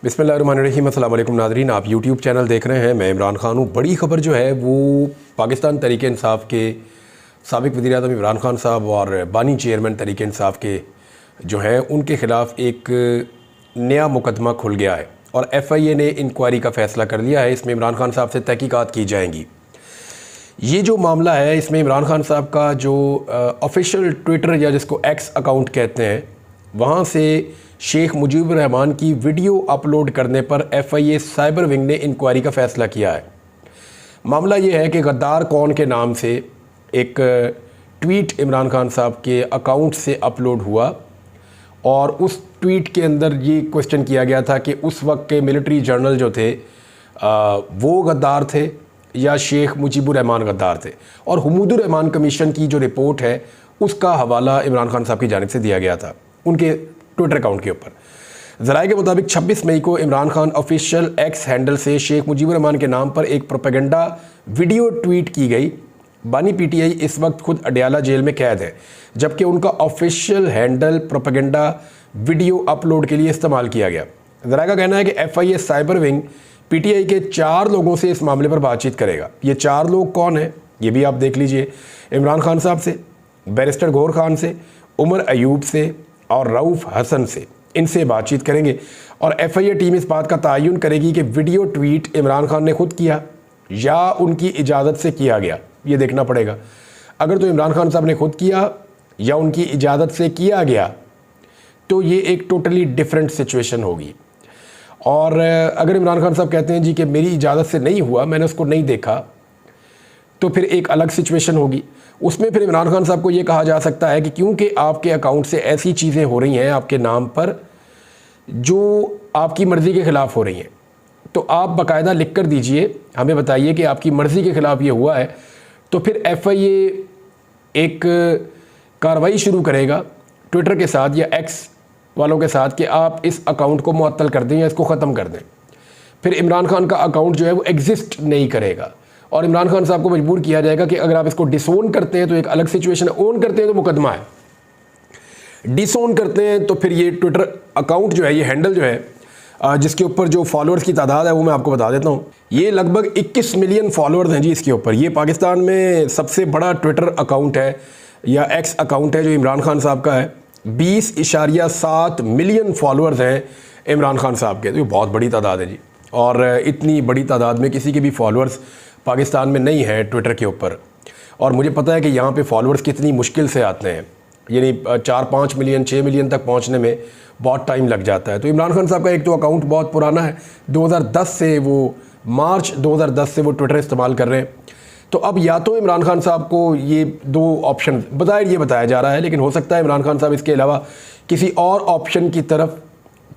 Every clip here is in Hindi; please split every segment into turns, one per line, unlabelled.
बिस्मिल्लाहिर्रहमानिर्रहीम। अस्सलाम वालेकुम नाज़रीन, आप यूट्यूब चैनल देख रहे हैं। मैं इमरान खान हूँ। बड़ी ख़बर जो है वो पाकिस्तान तहरीक इंसाफ के साबिक़ वज़ीर-ए-आज़म इमरान खान साहब और बानी चेयरमैन तहरीक इंसाफ के जो हैं उनके ख़िलाफ़ एक नया मुकदमा खुल गया है और FIA ने इंक्वायरी का फ़ैसला कर लिया है। इसमें इमरान खान साहब से तहकीकात की जाएंगी। ये जो मामला है इसमें इमरान खान साहब का जो ऑफिशियल ट्विटर या जिसको X अकाउंट कहते हैं वहाँ से शेख मुजीबुर रहमान की वीडियो अपलोड करने पर FIA साइबर विंग ने इंक्वायरी का फ़ैसला किया है। मामला ये है कि गद्दार कौन के नाम से एक ट्वीट इमरान खान साहब के अकाउंट से अपलोड हुआ और उस ट्वीट के अंदर ये क्वेश्चन किया गया था कि उस वक्त के मिलिट्री जर्नल जो थे वो गद्दार थे या शेख मुजीबुर रहमान गद्दार थे। और हुमूदुर रहमान कमीशन की जो रिपोर्ट है उसका हवाला इमरान खान साहब की जानिब से दिया गया था उनके ट्विटर अकाउंट के ऊपर। ज़राए के मुताबिक 26 मई को Imran Khan official X handle से शेख मुजीबुर रहमान के नाम पर एक प्रोपेगेंडा वीडियो ट्वीट की गई। बानी PTI इस वक्त खुद अडयाला जेल में कैद है, जबकि उनका official handle propaganda video upload के लिए इस्तेमाल किया गया। ज़राए का कहना है कि FIA साइबर विंग PTI के 4 लोगों से इस मामले पर बातचीत करेगा। ये 4 लोग कौन हैं ये भी आप देख लीजिए। इमरान खान साहब से, बैरिस्टर गौहर खान से, उमर अयूब से और रऊफ़ हसन से, इनसे बातचीत करेंगे और FIA टीम इस बात का तयन करेगी कि वीडियो ट्वीट इमरान खान ने खुद किया या उनकी इजाज़त से किया गया, ये देखना पड़ेगा। अगर तो इमरान खान साहब ने खुद किया या उनकी इजाज़त से किया गया तो ये एक टोटली डिफरेंट सिचुएशन होगी। और अगर इमरान खान साहब कहते हैं जी कि मेरी इजाज़त से नहीं हुआ, मैंने उसको नहीं देखा, तो फिर एक अलग सिचुएशन होगी। उसमें फिर इमरान खान साहब को ये कहा जा सकता है कि क्योंकि आपके अकाउंट से ऐसी चीज़ें हो रही हैं आपके नाम पर जो आपकी मर्ज़ी के ख़िलाफ़ हो रही हैं, तो आप बाकायदा लिख कर दीजिए, हमें बताइए कि आपकी मर्ज़ी के ख़िलाफ़ ये हुआ है। तो फिर FIA एक कार्रवाई शुरू करेगा ट्विटर के साथ या X वालों के साथ कि आप इस अकाउंट को मुअत्तल कर दें या इसको ख़त्म कर दें। फिर इमरान खान का अकाउंट जो है वो एग्जिस्ट नहीं करेगा और इमरान खान साहब को मजबूर किया जाएगा कि अगर आप इसको डिसोन करते हैं तो एक अलग सिचुएशन है, ओन करते हैं तो मुकदमा है, डिसोन करते हैं तो फिर ये ट्विटर अकाउंट जो है, ये हैंडल जो है जिसके ऊपर जो फॉलोअर्स की तादाद है वो मैं आपको बता देता हूँ। ये लगभग 21 मिलियन फॉलोअर्स हैं जी इसके ऊपर। ये पाकिस्तान में सबसे बड़ा ट्विटर अकाउंट है या X अकाउंट है जो इमरान खान साहब का है। 20.7 मिलियन फॉलोअर्स हैं इमरान खान साहब के, तो ये बहुत बड़ी तादाद है जी। और इतनी बड़ी तादाद में किसी के भी फॉलोअर्स पाकिस्तान में नहीं है ट्विटर के ऊपर। और मुझे पता है कि यहाँ पे फॉलोअर्स कितनी मुश्किल से आते हैं, यानी 4-5 मिलियन 6 मिलियन तक पहुँचने में बहुत टाइम लग जाता है। तो इमरान खान साहब का एक तो अकाउंट बहुत पुराना है, 2010 से वो मार्च 2010 से वो ट्विटर इस्तेमाल कर रहे हैं। तो अब या तो इमरान खान साहब को ये 2 ऑप्शन बज़ाहिर ये बताया जा रहा है, लेकिन हो सकता है इमरान खान साहब इसके अलावा किसी और ऑप्शन की तरफ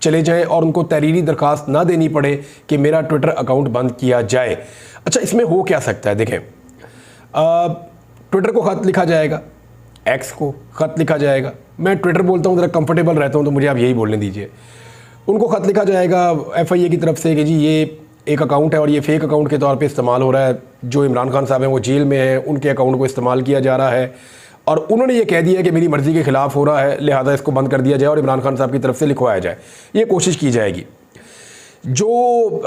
चले जाएं और उनको तहरीरी दरख्वास्त ना देनी पड़े कि मेरा ट्विटर अकाउंट बंद किया जाए। अच्छा, इसमें हो क्या सकता है, देखें, ट्विटर को ख़त लिखा जाएगा, X को ख़त लिखा जाएगा। मैं ट्विटर बोलता हूँ ज़रा कंफर्टेबल रहता हूँ तो मुझे आप यही बोलने दीजिए। उनको ख़त लिखा जाएगा FIA की तरफ से कि जी ये एक अकाउंट है और ये फेक अकाउंट के तौर पे इस्तेमाल हो रहा है। जो इमरान खान साहब हैं वो जेल में हैं, उनके अकाउंट को इस्तेमाल किया जा रहा है और उन्होंने ये कह दिया कि मेरी मर्ज़ी के ख़िलाफ़ हो रहा है, लिहाजा इसको बंद कर दिया जाए और इमरान खान साहब की तरफ से लिखवाया जाए। ये कोशिश की जाएगी। जो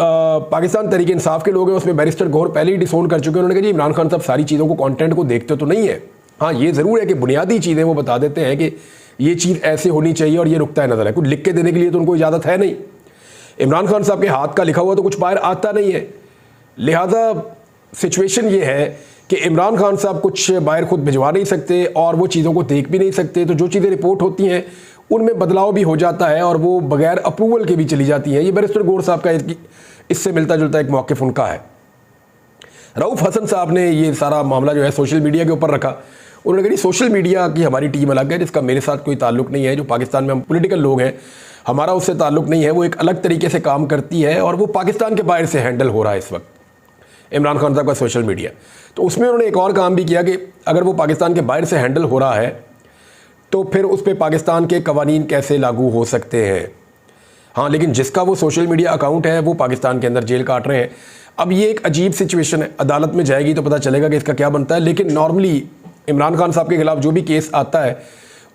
पाकिस्तान तहरीक इंसाफ के लोग हैं उसमें बैरिस्टर गौहर पहले ही डिसोन कर चुके हैं। उन्होंने कहा जी इमरान खान साहब सारी चीज़ों को, कंटेंट को देखते तो नहीं है। हाँ, ये ज़रूर है कि बुनियादी चीज़ें वो बता देते हैं कि ये चीज़ ऐसे होनी चाहिए और ये नुक्ता नज़र है। कुछ लिख के देने के लिए तो उनको इजाज़त है नहीं। इमरान खान साहब के हाथ का लिखा हुआ तो कुछ बाहर आता नहीं है। लिहाजा सिचुएशन ये है कि इमरान खान साहब कुछ बाहर खुद भिजवा नहीं सकते और वो चीज़ों को देख भी नहीं सकते। तो जो चीज़ें रिपोर्ट होती हैं उनमें बदलाव भी हो जाता है और वो बगैर अप्रूवल के भी चली जाती हैं। ये बैरिस्टर गौहर साहब का इससे मिलता जुलता एक मौक़िफ़ उनका है। रऊफ़ हसन साहब ने ये सारा मामला जो है सोशल मीडिया के ऊपर रखा। उन्होंने कहा सोशल मीडिया की हमारी टीम अलग है जिसका मेरे साथ कोई ताल्लुक़ नहीं है। जो पाकिस्तान में हम पॉलिटिकल लोग हैं हमारा उससे ताल्लुक़ नहीं है। वो एक अलग तरीके से काम करती है और वो पाकिस्तान के बाहर से हैंडल हो रहा है इस वक्त इमरान खान साहब का सोशल मीडिया। तो उसमें उन्होंने एक और काम भी किया कि अगर वो पाकिस्तान के बाहर से हैंडल हो रहा है तो फिर उस पर पाकिस्तान के कवानीन कैसे लागू हो सकते हैं। हाँ, लेकिन जिसका वो सोशल मीडिया अकाउंट है वो पाकिस्तान के अंदर जेल काट रहे हैं। अब ये एक अजीब सिचुएशन है, अदालत में जाएगी तो पता चलेगा कि इसका क्या बनता है। लेकिन नॉर्मली इमरान खान साहब के ख़िलाफ़ जो भी केस आता है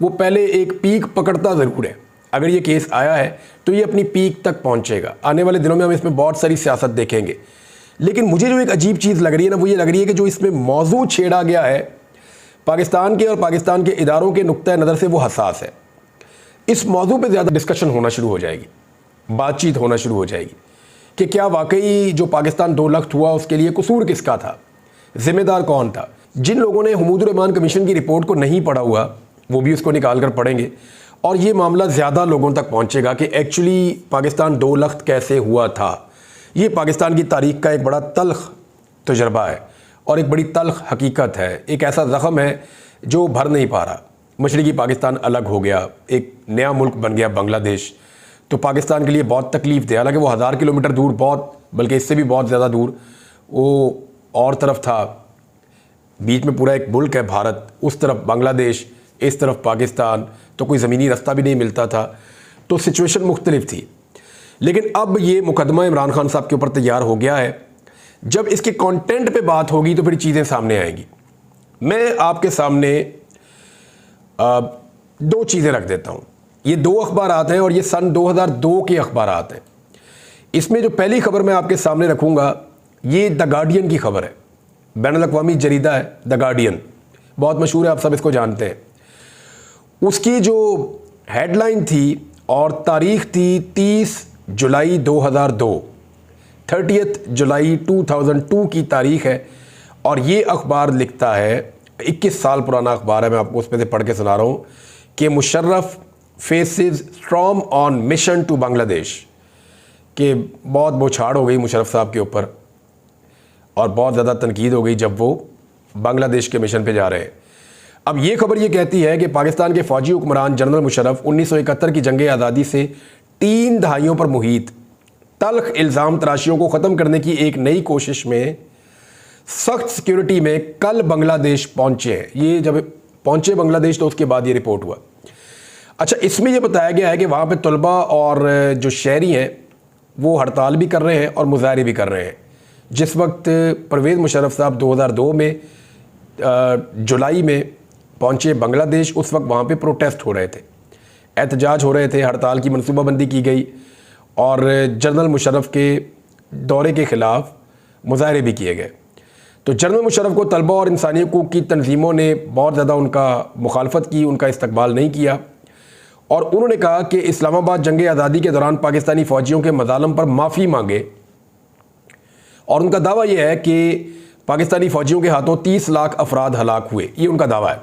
वो पहले एक पीक पकड़ता ज़रूर है। अगर ये केस आया है तो ये अपनी पीक तक पहुंचेगा। आने वाले दिनों में हम इसमें बहुत सारी सियासत देखेंगे। लेकिन मुझे जो एक अजीब चीज़ लग रही है ना, वो ये लग रही है कि जो इसमें मौजू छेड़ा गया है पाकिस्तान के और पाकिस्तान के इदारों के नुक्ता नज़र से, वो हसास है। इस मौजू पे ज़्यादा डिस्कशन होना शुरू हो जाएगी, बातचीत होना शुरू हो जाएगी कि क्या वाकई जो पाकिस्तान 2 लाख हुआ उसके लिए कसूर किसका था, जिम्मेदार कौन था। जिन लोगों ने हमीदुर रहमान कमीशन की रिपोर्ट को नहीं पढ़ा हुआ वो भी उसको निकाल कर पढ़ेंगे और ये मामला ज़्यादा लोगों तक पहुंचेगा कि एक्चुअली पाकिस्तान 2 लाख कैसे हुआ था। ये पाकिस्तान की तारीख का एक बड़ा तल्ख तजर्बा है और एक बड़ी तल्ख हकीकत है। एक ऐसा ज़ख़म है जो भर नहीं पा रहा। मशरक़ी पाकिस्तान अलग हो गया, एक नया मुल्क बन गया बांग्लादेश, तो पाकिस्तान के लिए बहुत तकलीफ़ दे। हालांकि वो 1000 किलोमीटर दूर, बहुत बल्कि इससे भी बहुत ज़्यादा दूर वो और तरफ था। बीच में पूरा एक मुल्क है भारत, उस तरफ बांग्लादेश, इस तरफ पाकिस्तान, तो कोई ज़मीनी रास्ता भी नहीं मिलता था, तो सिचुएशन मुख्तलिफ थी। लेकिन अब ये मुकदमा इमरान खान साहब के ऊपर तैयार हो गया है। जब इसके कंटेंट पे बात होगी तो फिर चीज़ें सामने आएंगी। मैं आपके सामने 2 चीज़ें रख देता हूँ। ये 2 अखबारात हैं और ये सन 2002 के अखबारात हैं। इसमें जो पहली खबर मैं आपके सामने रखूँगा ये द गार्डियन की खबर है। बैनुल-अक़वामी जरीदा है द गार्डियन, बहुत मशहूर है, आप सब इसको जानते हैं। उसकी जो हेडलाइन थी और तारीख थी 30 जुलाई 2002, 30 जुलाई 2002 की तारीख है। और ये अखबार लिखता है, 21 साल पुराना अखबार है, मैं आपको उसमें से पढ़ के सुना रहा हूँ कि Musharraf faces storm on mission to Bangladesh, कि बहुत बौछाड़ हो गई मुशर्रफ साहब के ऊपर और बहुत ज़्यादा तनकीद हो गई जब वो बांग्लादेश के मिशन पे जा रहे हैं। अब ये खबर ये कहती है कि पाकिस्तान के फ़ौजी हुक्मरान जनरल मुशर्रफ 1971 की जंग आज़ादी से 3 दहाइयों पर मुहित तल्ख इल्ज़ाम तराशियों को ख़त्म करने की एक नई कोशिश में सख्त सिक्योरिटी में कल बांग्लादेश पहुँचे हैं। ये जब पहुँचे बांग्लादेश तो उसके बाद ये रिपोर्ट हुआ। अच्छा, इसमें यह बताया गया है कि वहाँ पर तलबा और जो शहरी हैं वो हड़ताल भी कर रहे हैं और मुजाहरे भी कर रहे हैं। जिस वक्त परवेज़ मुशर्रफ साहब 2002 में जुलाई में पहुँचे बांग्लादेश, उस वक्त वहाँ पे प्रोटेस्ट हो रहे थे, एहतजाज हो रहे थे, हड़ताल की मनसूबाबंदी की गई और जनरल मुशर्रफ के दौरे के ख़िलाफ़ मुजाहरे भी किए गए। तो जनरल मुशर्रफ को तलबा और इंसानी हकूक़ की तंजीमों ने बहुत ज़्यादा उनका मुखालफत की, उनका इस्तकबाल नहीं किया और उन्होंने कहा कि इस्लामाबाद जंग आज़ादी के दौरान पाकिस्तानी फ़ौजियों के मज़ालम पर माफ़ी मांगे। और उनका दावा यह है कि पाकिस्तानी फ़ौजियों के हाथों 30 लाख अफराद हलाक हुए, ये उनका दावा है।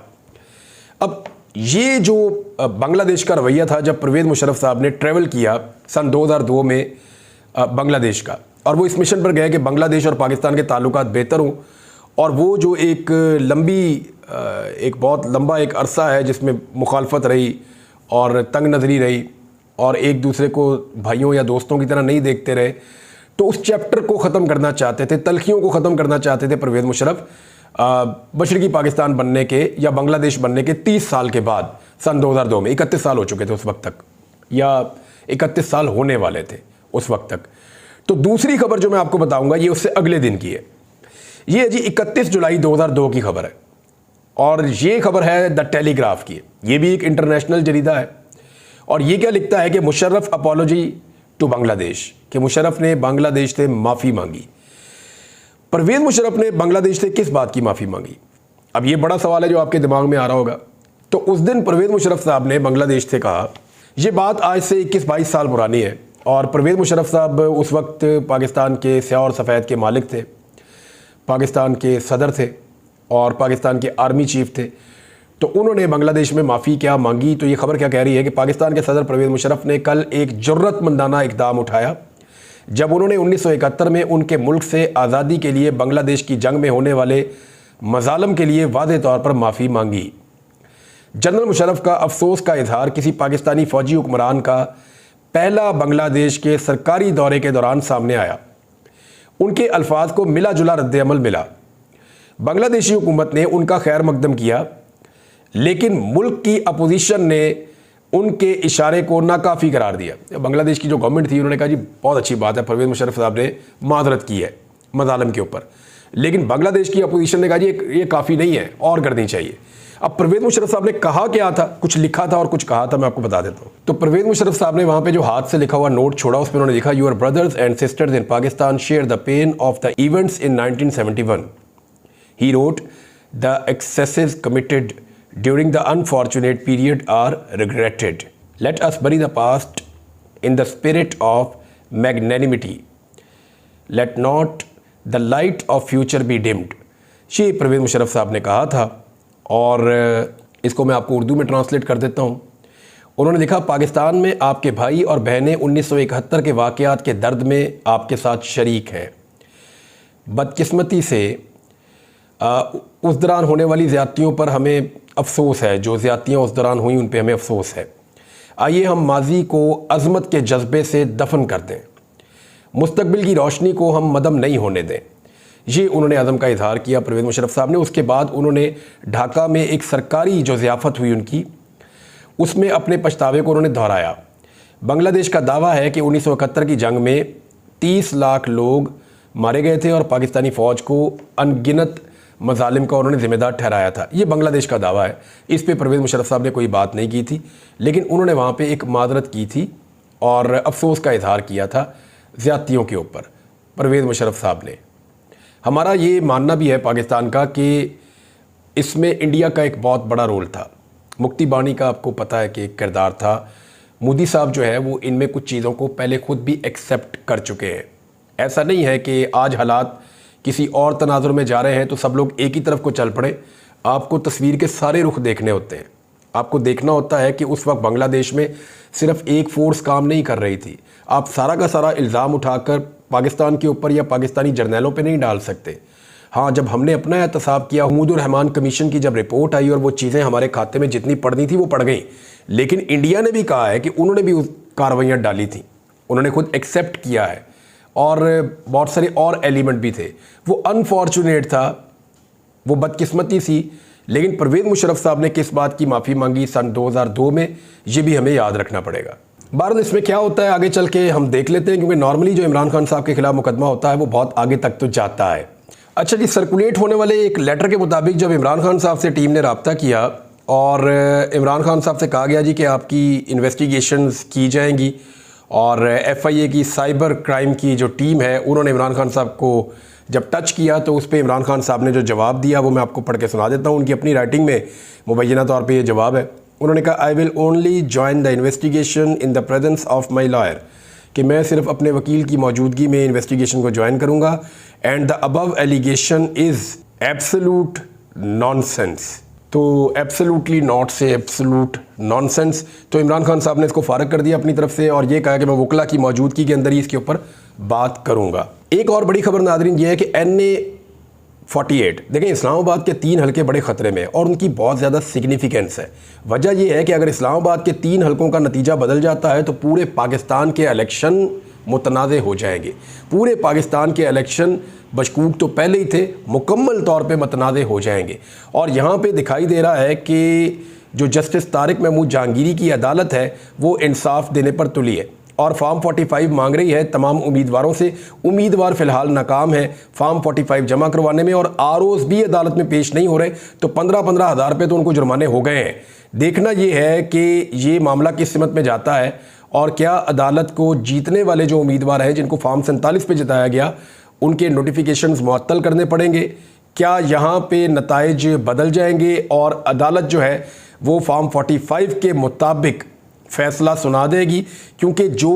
अब ये जो बांग्लादेश का रवैया था जब परवेज़ मुशर्रफ साहब ने ट्रैवल किया सन 2002 में बांग्लादेश का, और वो इस मिशन पर गए कि बांग्लादेश और पाकिस्तान के ताल्लुकात बेहतर हों, और वो जो एक बहुत लंबा एक अरसा है जिसमें मुखालफत रही और तंग नज़री रही और एक दूसरे को भाइयों या दोस्तों की तरह नहीं देखते रहे, तो उस चैप्टर को ख़त्म करना चाहते थे, तलखियों को ख़त्म करना चाहते थे परवेज़ मुशर्रफ मशरक़ी पाकिस्तान बनने के या बांग्लादेश बनने के 30 साल के बाद, सन 2002 में। 31 साल हो चुके थे उस वक्त तक, या 31 साल होने वाले थे उस वक्त तक। तो दूसरी खबर जो मैं आपको बताऊंगा ये उससे अगले दिन की है। ये है जी 31 जुलाई 2002 की खबर है और ये खबर है द टेलीग्राफ की। ये भी एक इंटरनेशनल जरीदा है और ये क्या लिखता है कि मुशर्रफ अपॉलोजी टू बांग्लादेश, कि मुशर्रफ ने बांग्लादेश से माफ़ी मांगी। परवेज़ मुशर्रफ ने बांग्लादेश से किस बात की माफ़ी मांगी? अब ये बड़ा सवाल है जो आपके दिमाग में आ रहा होगा। तो उस दिन परवेज़ मुशर्रफ साहब ने बांग्लादेश से कहा, ये बात आज से 21-22 साल पुरानी है और परवेज़ मुशर्रफ साहब उस वक्त पाकिस्तान के स्याह और सफ़ेद के मालिक थे, पाकिस्तान के सदर थे और पाकिस्तान के आर्मी चीफ थे। तो उन्होंने बांग्लादेश में माफ़ी क्या मांगी? तो ये खबर क्या कह रही है कि पाकिस्तान के सदर परवेज़ मुशर्रफ ने कल एक जुर्रतमंदाना इक़दाम उठाया जब उन्होंने 1971 में उनके मुल्क से आज़ादी के लिए बांग्लादेश की जंग में होने वाले मज़ालम के लिए वाज़े तौर पर माफ़ी मांगी। जनरल मुशर्रफ का अफसोस का इजहार किसी पाकिस्तानी फ़ौजी हुक्मरान का पहला बांग्लादेश के सरकारी दौरे के दौरान सामने आया। उनके अल्फाज को मिला जुला रद्द-ए-अमल मिला। बांग्लादेशी हुकूमत ने उनका खैर मकदम किया, लेकिन मुल्क की अपोजिशन ने उनके इशारे को नाकाफ़ी करार दिया। बांग्लादेश की जो गवर्नमेंट थी उन्होंने कहा जी बहुत अच्छी बात है, परवेज़ मुशर्रफ साहब ने माजरत की है मज़ालम के ऊपर, लेकिन बांग्लादेश की अपोजिशन ने कहा जी ये काफ़ी नहीं है, और करनी चाहिए। अब परवेज मुशर्रफ साहब ने कहा क्या था, कुछ लिखा था और कुछ कहा था, मैं आपको बता देता हूँ। तो परवेज मुशर्रफ साहब ने वहाँ पे जो हाथ से लिखा हुआ नोट छोड़ा, उसमें उन्होंने लिखा, your brothers and sisters in Pakistan share the pain of the events in 1971। He wrote, the excesses committed during the unfortunate period are regretted. Let us bury the past in the spirit of magnanimity. Let not the light of future be dimmed. ये परवेज मुशर्रफ साहब ने कहा था, और इसको मैं आपको उर्दू में ट्रांसलेट कर देता हूँ। उन्होंने लिखा, पाकिस्तान में आपके भाई और बहनें 1971 के वाक़यात के दर्द में आपके साथ शरीक हैं। बदकिस्मती से उस दौरान होने वाली ज़्यादतियों पर हमें अफसोस है, जो ज़्यादतियाँ उस दौरान हुई उन पर हमें अफसोस है। आइए हम माजी को अज़मत के जज्बे से दफन कर दें, मुस्तकबिल की रोशनी को हम मदम नहीं होने दें। ये उन्होंने अज़म का इजहार किया परवेज़ मुशर्रफ साहब ने। उसके बाद उन्होंने ढाका में एक सरकारी जो ज़ियाफ़त हुई उनकी, उसमें अपने पछतावे को उन्होंने दोहराया। बांग्लादेश का दावा है कि 1971 की जंग में 30 लाख लोग मारे गए थे और पाकिस्तानी फ़ौज को अनगिनत मजालिम का उन्होंने ज़िम्मेदार ठहराया था। ये बांग्लादेश का दावा है, इस पे परवेज़ मुशर्रफ साहब ने कोई बात नहीं की थी, लेकिन उन्होंने वहाँ पे एक माजरत की थी और अफसोस का इजहार किया था ज़्यादतियों के ऊपर परवेज़ मुशर्रफ साहब ने। हमारा ये मानना भी है पाकिस्तान का कि इसमें इंडिया का एक बहुत बड़ा रोल था। मुफ्ती बानी का आपको पता है कि एक किरदार था। मोदी साहब जो है वो इनमें कुछ चीज़ों को पहले खुद भी एक्सेप्ट कर चुके हैं। ऐसा नहीं है कि आज हालात किसी और तनाजुर में जा रहे हैं तो सब लोग एक ही तरफ को चल पड़े। आपको तस्वीर के सारे रुख देखने होते हैं। आपको देखना होता है कि उस वक्त बांग्लादेश में सिर्फ एक फ़ोर्स काम नहीं कर रही थी। आप सारा का सारा इल्ज़ाम उठाकर पाकिस्तान के ऊपर या पाकिस्तानी जर्नैलों पे नहीं डाल सकते। हाँ, जब हमने अपना एहतसाब किया, हुमूदुर रहमान कमीशन की जब रिपोर्ट आई और वो चीज़ें हमारे खाते में जितनी पड़नी थी वो पड़ गई, लेकिन इंडिया ने भी कहा है कि उन्होंने भी कार्रवाइयाँ डाली थी, उन्होंने खुद एक्सेप्ट किया है, और बहुत सारे और एलिमेंट भी थे। वो अनफॉर्चुनेट था, वो बदकिस्मती थी, लेकिन परवेज़ मुशर्रफ साहब ने किस बात की माफ़ी मांगी सन 2002 में, ये भी हमें याद रखना पड़ेगा। बहरहाल इसमें क्या होता है आगे चल के हम देख लेते हैं, क्योंकि नॉर्मली जो इमरान खान साहब के खिलाफ मुकदमा होता है वो बहुत आगे तक तो जाता है। अच्छा जी, सर्कुलेट होने वाले एक लेटर के मुताबिक जब इमरान खान साहब से टीम ने रब्ता किया और इमरान खान साहब से कहा गया जी कि आपकी इन्वेस्टिगेशंस की जाएंगी, और FIA की साइबर क्राइम की जो टीम है उन्होंने इमरान खान साहब को जब टच किया तो उस पर इमरान खान साहब ने जो जवाब दिया वो मैं आपको पढ़ के सुना देता हूँ। उनकी अपनी राइटिंग में मुबैना तौर पे ये जवाब है। उन्होंने कहा, I will only join the investigation in the presence of my lawyer, कि मैं सिर्फ अपने वकील की मौजूदगी में इन्वेस्टिगेशन को ज्वाइन करूँगा। And the above allegation is absolute nonsense. तो एब्सोल्युटली नॉट से एब्सोल्यूट नॉनसेंस। तो इमरान खान साहब ने इसको फारग कर दिया अपनी तरफ से और ये कहा कि मैं वकला की मौजूदगी के अंदर ही इसके ऊपर बात करूंगा। एक और बड़ी खबर नाज़रीन ये है कि NA-48, देखें, इस्लामाबाद के 3 हलके बड़े ख़तरे में और उनकी बहुत ज़्यादा सिग्निफिकेंस है। वजह यह है कि अगर इस्लामाबाद के 3 हलकों का नतीजा बदल जाता है तो पूरे पाकिस्तान के इलेक्शन मुतनाज़े हो जाएंगे। पूरे पाकिस्तान के इलेक्शन बशकूक तो पहले ही थे, मुकम्मल तौर पे मुतनाज़े हो जाएंगे। और यहाँ पे दिखाई दे रहा है कि जो जस्टिस तारिक महमूद जहांगीरी की अदालत है वो इंसाफ देने पर तुली है और फॉर्म 45 मांग रही है तमाम उम्मीदवारों से। उम्मीदवार फ़िलहाल नाकाम है फॉर्म 45 जमा करवाने में, और ROs भी अदालत में पेश नहीं हो रहे, तो 15-15 हज़ार रुपये तो उनको जुर्माने हो गए हैं। देखना ये है कि ये मामला किस सिमत में जाता है और क्या अदालत को जीतने वाले जो उम्मीदवार हैं जिनको फॉर्म 47 पे जिताया गया उनके नोटिफिकेशंस मुअत्तल करने पड़ेंगे, क्या यहाँ पे नताइज बदल जाएंगे और अदालत जो है वो फॉर्म 45 के मुताबिक फ़ैसला सुना देगी। क्योंकि जो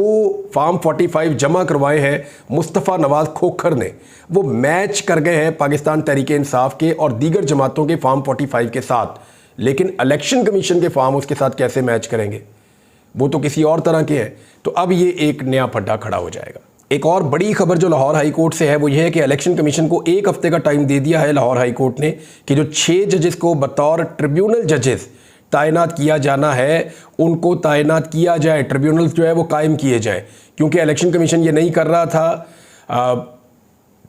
फॉर्म 45 जमा करवाए हैं मुस्तफ़ा नवाज़ खोखर ने, वो मैच कर गए हैं पाकिस्तान तहरीक इंसाफ के और दीगर जमातों के फॉर्म 45 के साथ, लेकिन इलेक्शन कमीशन के फॉर्म उसके साथ कैसे मैच करेंगे, वो तो किसी और तरह के हैं। तो अब ये एक नया फड्डा खड़ा हो जाएगा। एक और बड़ी खबर जो लाहौर हाई कोर्ट से है वो ये है कि इलेक्शन कमीशन को 1 हफ्ते का टाइम दे दिया है लाहौर हाई कोर्ट ने कि जो 6 जजेस को बतौर ट्रिब्यूनल जजेस तैनात किया जाना है उनको तैनात किया जाए, ट्रिब्यूनल्स जो है वो कायम किए जाएं। क्योंकि इलेक्शन कमीशन ये नहीं कर रहा था,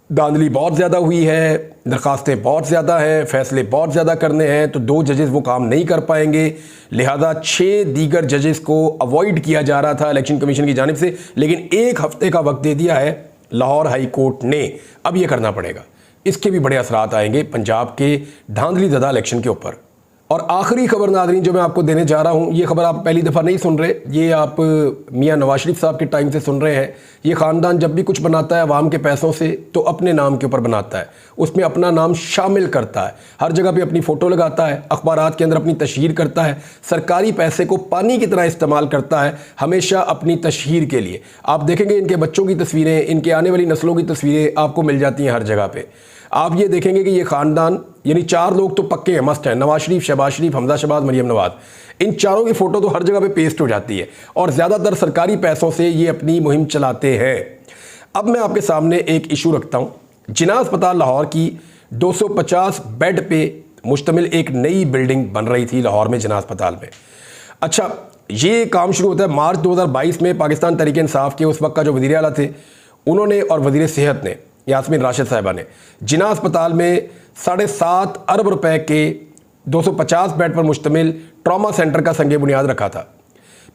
धांधली बहुत ज़्यादा हुई है, दरख्वास्तें बहुत ज़्यादा हैं, फ़ैसले बहुत ज़्यादा करने हैं, तो 2 जजेस वो काम नहीं कर पाएंगे। लिहाजा 6 दीगर जजेस को अवॉइड किया जा रहा था इलेक्शन कमीशन की जानिब से, लेकिन 1 हफ्ते का वक्त दे दिया है लाहौर हाई कोर्ट ने। अब ये करना पड़ेगा, इसके भी बड़े असरात आएंगे पंजाब के धांधली ज़दा इलेक्शन के ऊपर। और आखिरी खबर नाज़रीन जो मैं आपको देने जा रहा हूँ, ये खबर आप पहली दफ़ा नहीं सुन रहे, ये आप मियाँ नवाज शरीफ साहब के टाइम से सुन रहे हैं। ये ख़ानदान जब भी कुछ बनाता है अवाम के पैसों से तो अपने नाम के ऊपर बनाता है, उसमें अपना नाम शामिल करता है, हर जगह पे अपनी फ़ोटो लगाता है, अखबारात के अंदर अपनी तशहीर करता है, सरकारी पैसे को पानी की तरह इस्तेमाल करता है हमेशा अपनी तशहीर के लिए। आप देखेंगे इनके बच्चों की तस्वीरें, इनके आने वाली नस्लों की तस्वीरें आपको मिल जाती हैं हर जगह पर। आप ये देखेंगे कि ये ख़ानदान यानी 4 लोग तो पक्के हैं, मस्ट हैं, नवाज शरीफ, शहबाज शरीफ, हमजा शहबाज, मरियम नवाज, इन चारों की फ़ोटो तो हर जगह पे पेस्ट हो जाती है और ज़्यादातर सरकारी पैसों से ये अपनी मुहिम चलाते हैं। अब मैं आपके सामने एक इशू रखता हूँ। जिन्ना अस्पताल लाहौर की 250 बेड पे मुश्तमिल एक नई बिल्डिंग बन रही थी लाहौर में जिन्ना अस्पताल में। अच्छा, ये काम शुरू होता है मार्च 2022 में। पाकिस्तान तहरीक इंसाफ के उस वक्त का जो वज़ीर आला थे उन्होंने और वज़ीर सेहत ने, यास्मीन राशिद साहिबा ने, जिन्ना अस्पताल में 7.5 अरब रुपए के 250 बेड पर मुश्तमिल ट्रॉमा सेंटर का संगे बुनियाद रखा था।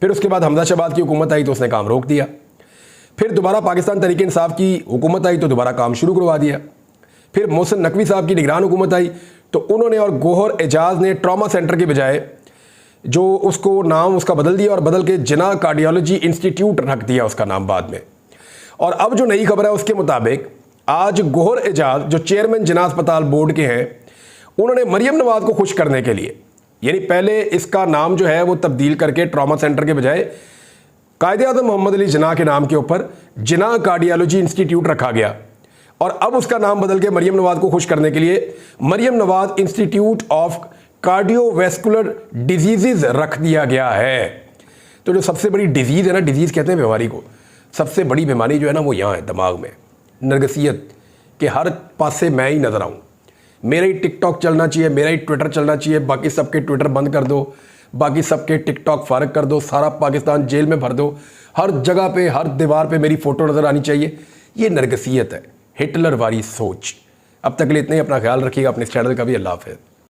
फिर उसके बाद हमजा शहबाज की हुकूमत आई तो उसने काम रोक दिया। फिर दोबारा पाकिस्तान तहरीक इंसाफ की हुकूमत आई तो दोबारा काम शुरू करवा दिया। फिर मोहसिन नकवी साहब की निगरान हुकूमत आई तो उन्होंने और गौहर एजाज ने ट्रॉमा सेंटर के बजाय जो उसको नाम उसका बदल दिया और बदल के जिन्ना कार्डियोलॉजी इंस्टीट्यूट रख दिया उसका नाम बाद में। और अब जो नई खबर है उसके मुताबिक आज गौहर एजाज जो चेयरमैन जिन्ना अस्पताल बोर्ड के हैं, उन्होंने मरियम नवाज को खुश करने के लिए, यानी पहले इसका नाम जो है वो तब्दील करके ट्रॉमा सेंटर के बजाय कायदे-ए-आज़म मोहम्मद अली जिन्ना के नाम के ऊपर जिन्ना कार्डियोलॉजी इंस्टीट्यूट रखा गया और अब उसका नाम बदल के मरियम नवाज को खुश करने के लिए Maryam Nawaz institute of cardiovascular disease रख दिया गया है। तो जो सबसे बड़ी डिजीज़ है ना, डिजीज़ कहते हैं बीमारी को, सबसे बड़ी बीमारी जो है ना वो यहाँ है दिमाग में, नरगसियत के हर पास से मैं ही नज़र आऊँ। मेरा ही टिकटॉक चलना चाहिए, मेरा ही ट्विटर चलना चाहिए, बाकी सबके ट्विटर बंद कर दो, बाकी सबके टिकटॉक फारग कर दो, सारा पाकिस्तान जेल में भर दो, हर जगह पे हर दीवार पे मेरी फ़ोटो नज़र आनी चाहिए। ये नरगसियत है, हिटलर वाली सोच। अब तक के लिए इतना ही, अपना ख्याल रखिएगा, अपने इस चैनल का भी। अल्लाह हाफ़िज़।